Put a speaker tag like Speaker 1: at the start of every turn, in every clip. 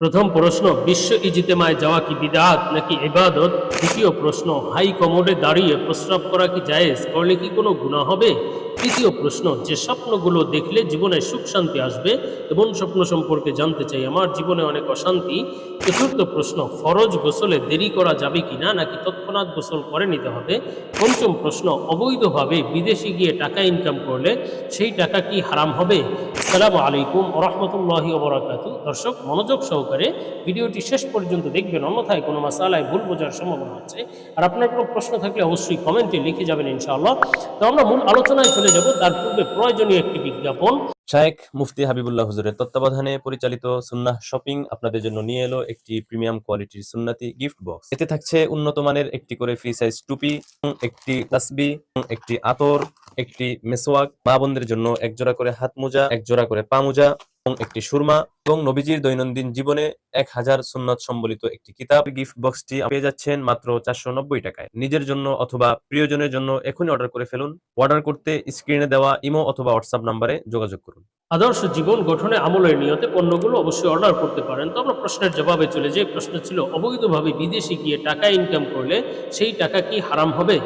Speaker 1: প্রথম প্রশ্ন, বিশ্ব ইজতেমায় যাওয়া কি বিদআত নাকি ইবাদত? দ্বিতীয় প্রশ্ন, হাই কমোডে দাঁড়িয়ে প্রস্রাব করা কি জায়েজ? করলে কি কোনো গুনাহ হবে? তৃতীয় প্রশ্ন, যে স্বপ্নগুলো দেখলে জীবনে সুখ শান্তি আসবে এমন স্বপ্ন সম্পর্কে জানতে চাই, আমার জীবনে অনেক অশান্তি। চতুর্থ প্রশ্ন, ফরজ গোসলে দেরি করা যাবে কিনা নাকি তৎক্ষণাৎ গোসল করে নিতে হবে? পঞ্চম প্রশ্ন, অবৈধভাবে বিদেশে গিয়ে টাকা ইনকাম করলে সেই টাকা কি হারাম হবে? আসসালামু আলাইকুম ওয়া রাহমাতুল্লাহি ওয়া বারাকাতুহু। দর্শক মনোযোগ সহকারে ভিডিওটি শেষ পর্যন্ত দেখবেন, অন্যথায় কোনো মাসালায় ভুল বোঝার সম্ভাবনা আছে। আর আপনার কোনো প্রশ্ন থাকলে অবশ্যই কমেন্টে লিখে যাবেন ইনশাআল্লাহ। তো আমরা মূল আলোচনায় চলে যাব, তার পূর্বে প্রয়োজনীয় একটি বিজ্ঞাপন।
Speaker 2: শায়েখ মুফতি হাবিবুল্লাহ হুজুরের তত্ত্বাবধানে পরিচালিত সুন্নাহ শপিং আপনাদের জন্য নিয়ে এলো একটি প্রিমিয়াম কোয়ালিটির সুন্নাতি গিফট বক্স। এতে থাকছে উন্নত মানের একটি করে ফ্রি সাইজ টুপি, একটি তাসবিহ, একটি আতর, একটি মেসওয়াক, মা বোনদের জন্য এক জোড়া করে হাত মোজা, এক জোড়া করে পা মোজা এবং একটি সুরমা এবং নবীজির দৈনন্দিন জীবনে 1000 সুন্নাত সম্বলিত একটি কিতাব। গিফট বক্সটি পেয়ে যাচ্ছেন মাত্র 490 টাকায়। নিজের জন্য অথবা প্রিয়জনের জন্য এখনই অর্ডার করে ফেলুন। অর্ডার করতে স্ক্রিনে দেওয়া ইমো অথবা হোয়াটসঅ্যাপ নাম্বারে যোগাযোগ করুন।
Speaker 1: আদর্শ জীবন গঠনে আমলের নিয়তে পণ্যগুলো অবশ্যই অর্ডার করতে পারেন। তো আমরা প্রশ্নের জবাবে চলে যাই। প্রশ্ন ছিল, অবৈধভাবে বিদেশে গিয়ে টাকা ইনকাম করলে সেই টাকা কি হারাম হবে?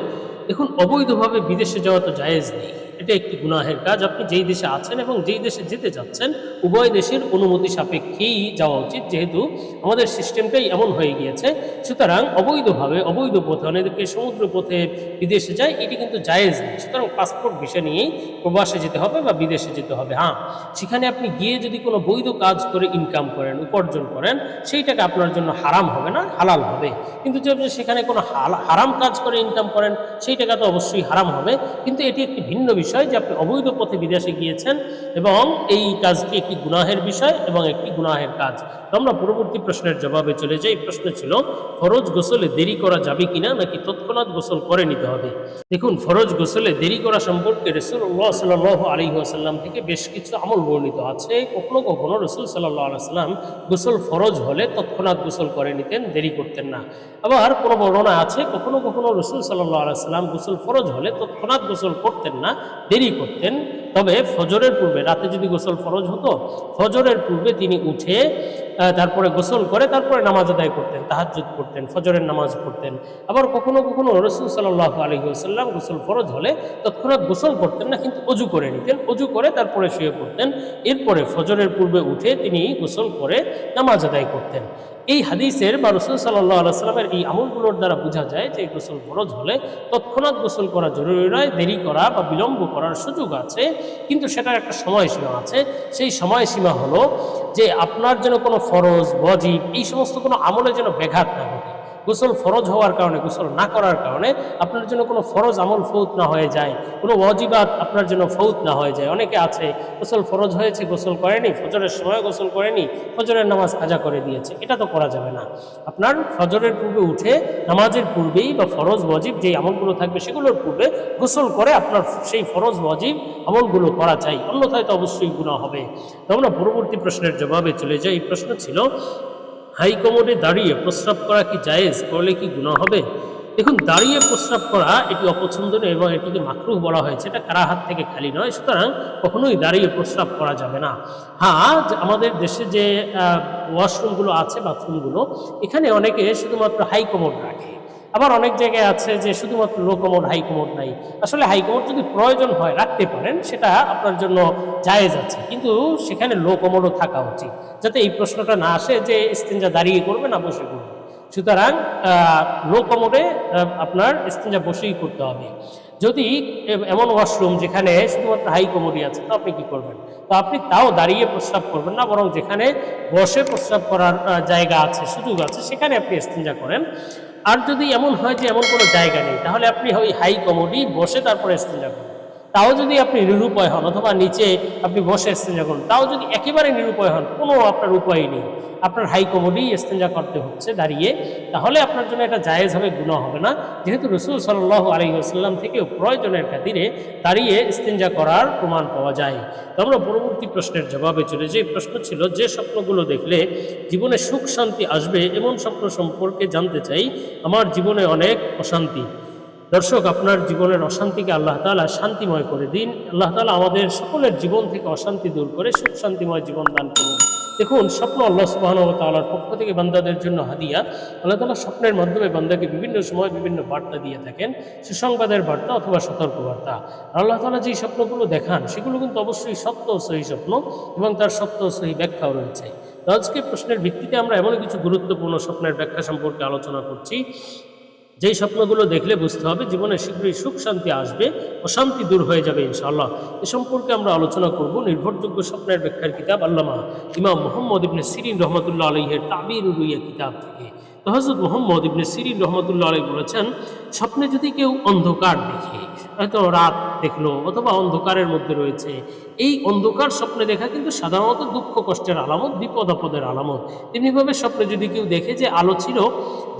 Speaker 1: দেখুন, অবৈধভাবে বিদেশে যাওয়া তো জায়েজ নেই, এটা একটি গুনাহের কাজ। আপনি যেই দেশে আছেন এবং যেই দেশে যেতে যাচ্ছেন উভয় দেশের অনুমতি সাপেক্ষেই যাওয়া উচিত, যেহেতু আমাদের সিস্টেমটাই এমন হয়ে গিয়েছে। সুতরাং অবৈধভাবে, অবৈধ পথে, অনেকে সমুদ্র পথে বিদেশে যায়, এটি কিন্তু জায়েজ নেই। সুতরাং পাসপোর্ট ভিসা নিয়েই প্রবাসে যেতে হবে বা বিদেশে যেতে হবে। হ্যাঁ, সেখানে আপনি গিয়ে যদি কোনো বৈধ কাজ করে ইনকাম করেন, উপার্জন করেন, সেই টাকা আপনার জন্য হারাম হবে না, হালাল হবে। কিন্তু যদি আপনি সেখানে কোনো হারাম কাজ করে ইনকাম করেন, সেই টাকা তো অবশ্যই হারাম হবে। কিন্তু এটি একটি ভিন্ন বিষয় যে আপনি অবৈধ পথে বিদেশে গিয়েছেন এবং এই কাজটি একটি গুনাহের বিষয় এবং একটি গুনাহের কাজ। তো আমরা পরবর্তী প্রশ্নের জবাবে চলে যাই। প্রশ্ন ছিল, ফরজ গোসলে দেরি করা যাবে কিনা নাকি তৎক্ষণাৎ গোসল করে নিতে হবে? দেখুন, ফরজ গোসলে দেরি করা সম্পর্কে রাসূলুল্লাহ সাল্লাল্লাহু আলাইহি ওয়াসাল্লাম থেকে বেশ কিছু আমল বর্ণিত আছে। কখনো কখনো রাসূল সাল্লাল্লাহু আলাইহি ওয়াসাল্লাম গোসল ফরজ হলে তৎক্ষণাৎ গোসল করে নিতেন, দেরি করতেন না। আবার কোনো বর্ণনা আছে কখনো কখনো রাসূল সাল্লাল্লাহু আলাইহি ওয়াসাল্লাম গোসল ফরজ হলে তৎক্ষণাৎ গোসল করতেন না, দেরি করতেন। তবে ফজরের পূর্বে, রাতে যদি গোসল ফরজ হতো, ফজরের পূর্বে তিনি উঠে তারপরে গোসল করে তারপরে নামাজ আদায় করতেন, তাহাজ্জুদ পড়তেন, ফজরের নামাজ পড়তেন। আবার কখনো কখনো রাসূল সাল্লাল্লাহু আলাইহি ওয়াসাল্লাম গোসল ফরজ হলে তৎক্ষণাৎ গোসল করতেন না, কিন্তু অজু করে নিতেন, অজু করে তারপরে শুয়ে পড়তেন। এরপরে ফজরের পূর্বে উঠে তিনি গোসল করে নামাজ আদায় করতেন। এই হাদিসের বা রাসূল সাল্লাল্লাহু আলাইহি ওয়াসাল্লামের এই আমলগুলোর দ্বারা বোঝা যায় যে গোসল ফরজ হলে তৎক্ষণাৎ গোসল করা জরুরি নয়, দেরি করা বা বিলম্ব করার সুযোগ আছে, কিন্তু সেটার একটা সময়সীমা আছে। সেই সময়সীমা হলো যে আপনার যেন কোনো ফরজ, ওয়াজিব এই সমস্ত কোনো আমলে যেন ব্যাঘাত না ঘটে। গোসল ফরজ হওয়ার কারণে, গোসল না করার কারণে আপনার জন্য কোনো ফরজ আমল ফৌত না হয়ে যায়, কোনো ওয়াজিবাত আপনার জন্য ফৌত না হয়ে যায়। অনেকে আছে গোসল ফরজ হয়েছে, গোসল করেনি, ফজরের সময় গোসল করেনি, ফজরের নামাজ কাজা করে দিয়েছে। এটা তো করা যাবে না। আপনার ফজরের পূর্বে উঠে নামাজের পূর্বেই বা ফরজ ওয়াজিব যেই আমলগুলো থাকবে সেগুলোর পূর্বে গোসল করে আপনার সেই ফরজ ওয়াজিব আমলগুলো করা চাই, অন্যথায় তো অবশ্যই গুনাহ হবে। তো আমরা পরবর্তী প্রশ্নের জবাবে চলে যাই। এই প্রশ্ন ছিল, হাই কমোডে দাঁড়িয়ে প্রস্রাব করা কি জায়েজ? করলে কি গুনাহ হবে? দেখুন, দাঁড়িয়ে প্রস্রাব করা এটি অপছন্দনীয় এবং এটিকে মাকরুহ বলা হয়েছে, এটা কারাহাত থেকে খালি নয়। সুতরাং কখনোই দাঁড়িয়ে প্রস্রাব করা যাবে না। হ্যাঁ, আমাদের দেশে যে ওয়াশরুমগুলো আছে, বাথরুমগুলো, এখানে অনেকে শুধুমাত্র হাই কমোড রাখে। আবার অনেক জায়গায় আছে যে শুধুমাত্র লো কমোড, হাই কমোড নাই। আসলে হাই কমোড যদি প্রয়োজন হয় রাখতে পারেন, সেটা আপনার জন্য জায়েজ আছে, কিন্তু সেখানে লো কমোডও থাকা উচিত, যাতে এই প্রশ্নটা না আসে যে ইস্তিনজা দাঁড়িয়ে করবে না বসে করবে। সুতরাং লো কমোডে আপনার ইস্তিনজা বসেই করতে হবে। যদি এমন ওয়াশরুম যেখানে শুধুমাত্র হাই কমোডি আছে, তো আপনি কি করবেন? তো আপনি তাও দাঁড়িয়ে প্রস্রাব করবেন না, বরং যেখানে বসে প্রস্রাব করার জায়গা আছে, সুযোগ আছে, সেখানে আপনি ইস্তিনজা করেন। আর যদি এমন হয় যে এমন কোনো জায়গা নেই, তাহলে আপনি ওই হাই কমোডি বসে তারপরে ইস্তিনজা করেন। তাও যদি আপনি নিরুপায় হন, অথবা নিচে আপনি বসে ইস্তিনজা করুন, তাও যদি একেবারে নিরুপায় হন, কোনো আপনার উপায় নেই, আপনার হাই কমোডি ইস্তিনজা করতে হচ্ছে দাঁড়িয়ে, তাহলে আপনার জন্য এটা জায়েজ হবে, গুনাহ হবে না। যেহেতু রাসূল সাল্লাল্লাহু আলাইহি ওয়াসাল্লাম থেকেও প্রয়োজনের খাতিরে দাঁড়িয়ে ইস্তিনজা করার প্রমাণ পাওয়া যায়। তো আমরা পরবর্তী প্রশ্নের জবাবে চলে যাই। প্রশ্ন ছিল, যে স্বপ্নগুলো দেখলে জীবনে সুখ শান্তি আসবে এমন স্বপ্ন সম্পর্কে জানতে চাই, আমার জীবনে অনেক অশান্তি। দর্শক, আপনার জীবনের অশান্তিকে আল্লাহ তাআলা শান্তিময় করে দিন। আল্লাহ তাআলা আমাদের সকলের জীবন থেকে অশান্তি দূর করে সুখ শান্তিময় জীবন দান করুন। দেখুন, স্বপ্ন আল্লাহ সুবহানাহু ওয়া তাআলার পক্ষ থেকে বান্দাদের জন্য হাদিয়া। আল্লাহ তাআলা স্বপ্নের মাধ্যমে বান্দাকে বিভিন্ন সময় বিভিন্ন বার্তা দিয়ে থাকেন, সুসংবাদের বার্তা অথবা সতর্ক বার্তা। আর আল্লাহ তাআলা যেই স্বপ্নগুলো দেখান সেগুলো কিন্তু অবশ্যই সত্য ও সহি স্বপ্ন এবং তার সত্য ও সহি ব্যাখ্যাও রয়েছে। তো আজকে প্রশ্নের ভিত্তিতে আমরা এমন কিছু গুরুত্বপূর্ণ স্বপ্নের ব্যাখ্যা সম্পর্কে আলোচনা করছি, যেই স্বপ্নগুলো দেখলে বুঝতে হবে জীবনে শীঘ্রই সুখ শান্তি আসবে, অশান্তি দূর হয়ে যাবে ইনশাআল্লাহ। এ সম্পর্কে আমরা আলোচনা করব নির্ভরযোগ্য স্বপ্নের ব্যাখ্যার কিতাব আল্লামা ইমাম মুহাম্মদ ইবনে সিরিন রহমতুল্লাহ আলাইহির তাবিরুর রুইয়া কিতাব থেকে। তো হযরত মুহাম্মদ ইবনে সিরিন রহমতুল্লাহ আলাইহি বলেছেন, স্বপ্নে যদি কেউ অন্ধকার দেখে, হয়তো রাত দেখলো অথবা অন্ধকারের মধ্যে রয়েছে, এই অন্ধকার স্বপ্নে দেখা কিন্তু সাধারণত দুঃখ কষ্টের আলামত, বিপদ আপদের আলামত। তেমনিভাবে স্বপ্নে যদি কেউ দেখে যে আলো ছিল,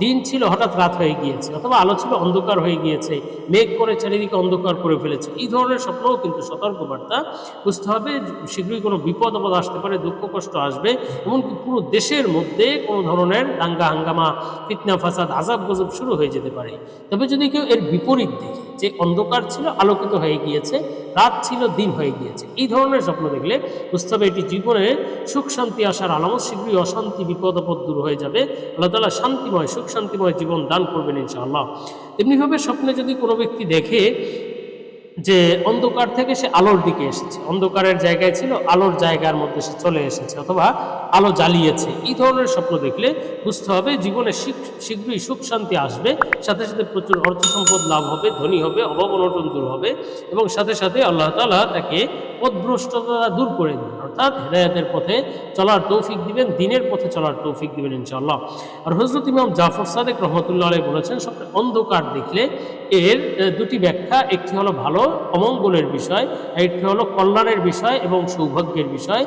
Speaker 1: দিন ছিল, হঠাৎ রাত হয়ে গিয়েছে, অথবা আলো ছিল অন্ধকার হয়ে গিয়েছে, মেঘ করে চারিদিকে অন্ধকার করে ফেলেছে, এই ধরনের স্বপ্নও কিন্তু সতর্কবার্তা। বুঝতে হবে শীঘ্রই কোনো বিপদ আপদ আসতে পারে, দুঃখ কষ্ট আসবে, এমনকি পুরো দেশের মধ্যে কোনো ধরনের দাঙ্গা হাঙ্গামা, ফিতনা ফাসাদ, আযাব গজব শুরু হয়ে যেতে পারে। তবে যদি কেউ এর বিপরীত দেখে যে অন্ধকার ছিল আলোকিত হয়ে গিয়েছে, রাত ছিল দিন হয়ে গিয়েছে, এই ধরনের স্বপ্ন দেখলে বুঝতে হবে এটি জীবনে সুখ শান্তি আসার আলামত, শীঘ্রই অশান্তি বিপদ আপদ দূর হয়ে যাবে, আল্লাহ তাআলা শান্তিময় সুখ শান্তিময় জীবন দান করবেন ইনশাআল্লাহ। তেমনিভাবে স্বপ্নে যদি কোনো ব্যক্তি দেখে যে অন্ধকার থেকে সে আলোর দিকে এসেছে, অন্ধকারের জায়গায় ছিল আলোর জায়গার মধ্যে সে চলে এসেছে, অথবা আলো জ্বালিয়েছে, এই ধরনের স্বপ্ন দেখলে বুঝতে হবে জীবনে শীঘ্রই সুখ শান্তি আসবে, সাথে সাথে প্রচুর অর্থ সম্পদ লাভ হবে, ধনী হবে, অভাব অনটন দূর হবে, এবং সাথে সাথে আল্লাহ তাআলা তাকে পথভ্রষ্টতা দূর করে দেবেন, অর্থাৎ হেদায়েতের পথে চলার তৌফিক দিবেন, দিনের পথে চলার তৌফিক দিবেন ইনশাআল্লাহ। আর হযরত ইমাম জাফর সাদিক রহমতুল্লাহ আলাইহি বলেছেন, স্বপ্নে অন্ধকার দেখলে এর দুটি ব্যাখ্যা, একটি হলো ভালো অমঙ্গলের বিষয়, আর একটি হলো কল্যাণের বিষয় এবং সৌভাগ্যের বিষয়,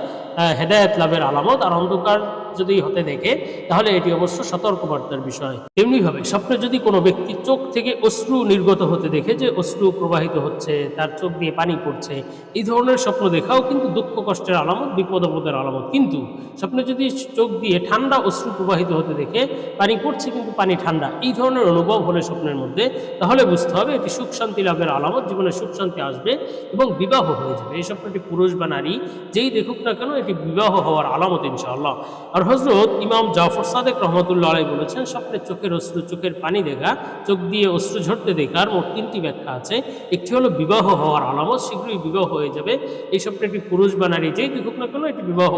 Speaker 1: হেদায়েত লাভের আলামত। আর অন্ধকার যদি হতে দেখে তাহলে এটি অবশ্য সতর্কবার্তার বিষয়। তেমনিভাবে স্বপ্নে যদি কোনো ব্যক্তি চোখ থেকে অশ্রু নির্গত হতে দেখে, যে অশ্রু প্রবাহিত হচ্ছে, তার চোখ দিয়ে পানি পড়ছে, এই ধরনের স্বপ্ন দেখাও কিন্তু দুঃখ কষ্টের আলামত, বিপদ আপদের আলামত। কিন্তু স্বপ্নে যদি চোখ দিয়ে ঠান্ডা অশ্রু প্রবাহিত হতে দেখে, পানি পড়ছে কিন্তু পানি ঠান্ডা, এই ধরনের অনুভব হলে স্বপ্নের মধ্যে, তাহলে বুঝতে হবে এটি সুখ শান্তি লাভের আলামত, জীবনে সুখ শান্তি আসবে এবং বিবাহ হয়ে যাবে। এই স্বপ্নটি পুরুষ বা নারী যেই দেখুক না কেন এটি বিবাহ হওয়ার আলামত ইনশাআল্লাহ। আর হযরত ইমাম জাফর সাদিক রহমতুল্লাহ আলাইহি বলেছেন, স্বপ্নে চোখের অশ্রু, চোখের পানি দেখা, চোখ দিয়ে অশ্রু ঝরতে দেখার মোট তিনটি ব্যাখ্যা আছে। একটি হলো বিবাহ হওয়ার আলামত, শীঘ্রই বিবাহ হয়ে যাবে, এই স্বপ্নটি পুরুষ বা নারী যেই দেখুক না কেন এটি বিবাহ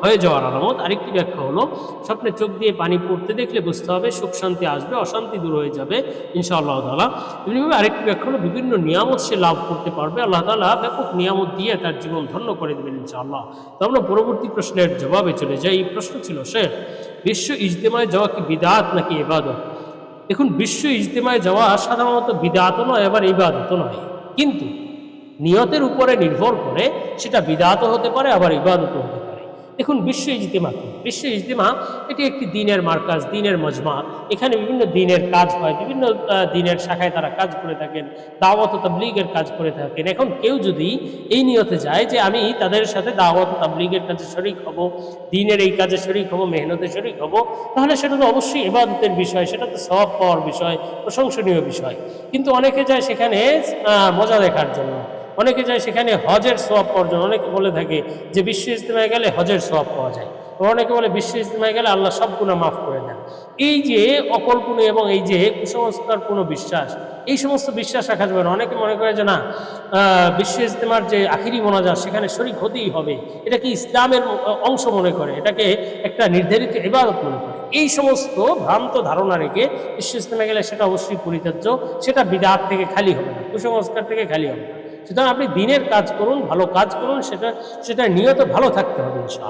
Speaker 1: হয়ে যাওয়ার আলামত। আরেকটি ব্যাখ্যা হলো স্বপ্নে চোখ দিয়ে পানি পড়তে দেখলে বুঝতে হবে সুখ শান্তি আসবে, অশান্তি দূর হয়ে যাবে ইনশাআল্লাহ তাআলা। এমনিভাবে আরেকটি ব্যাখ্যা হলো বিভিন্ন নিয়ামত সে লাভ করতে পারবে, আল্লাহ তাআলা ব্যাপক নিয়ামত দিয়ে তার জীবন ধন্য করে দেবেন ইনশাআল্লাহ। তো আমরা পরবর্তী প্রশ্নের জবাবে চলে যাই। এই প্রশ্ন ছিল, শেখ, বিশ্ব ইজতেমায় যাওয়া কি বিদআত নাকি ইবাদত? দেখুন, বিশ্ব ইজতেমায় যাওয়া সাধারণত বিদআতও নয়, আবার ইবাদতও নয়, কিন্তু নিয়তের উপরে নির্ভর করে সেটা বিদআতও হতে পারে, আবার ইবাদতও হতে পারে। দেখুন, বিশ্ব ইজতেমা কি? বিশ্ব ইজতেমা এটি একটি দ্বীনের মার্কাজ, দ্বীনের মজমা। এখানে বিভিন্ন দ্বীনের কাজ হয়, বিভিন্ন দ্বীনের শাখায় তারা কাজ করে থাকেন, দাওয়াত ও তাবলীগের কাজ করে থাকেন। এখন কেউ যদি এই নিয়তে যায় যে আমি তাদের সাথে দাওয়াত ও তাবলীগের কাজে শরীক হব, দ্বীনের এই কাজে শরীক হব, মেহনতে শরীক হব, তাহলে সেটা তো অবশ্যই ইবাদতের বিষয়, সেটা তো সওয়াব পাওয়ার বিষয়, প্রশংসনীয় বিষয়। কিন্তু অনেকে যায় সেখানে মজা দেখার জন্য, অনেকে যায় সেখানে হজের সওয়াব পাওয়ার জন্য। অনেকে বলে থাকে যে বিশ্ব ইজতেমায় গেলে হজের সওয়াব পাওয়া যায়, অনেকে বলে বিশ্ব ইজতেমায় গেলে আল্লাহ সব গুনাহ মাফ করে দেন। এই যে অকল্পনীয় এবং এই যে কুসংস্কারপূর্ণ বিশ্বাস, এই সমস্ত বিশ্বাস রাখা যাবে না। অনেকে মনে করে যে না, বিশ্ব ইজতেমার যে আখিরি মোনাজাত সেখানে শরীক হতেই হবে, এটাকে ইসলামের অংশ মনে করে, এটাকে একটা নির্ধারিত ইবাদত মনে করে। এই সমস্ত ভ্রান্ত ধারণা রেখে বিশ্ব ইজতেমায় গেলে সেটা অবশ্যই পরিত্যাজ্য, সেটা বিদআত থেকে খালি হবে না, কুসংস্কার থেকে খালি হবে না। সুতরাং আপনি দ্বীনের কাজ করুন, ভালো কাজ করুন, সেটা নিয়ত ভালো থাকতে হবে ইনশাআল্লাহ।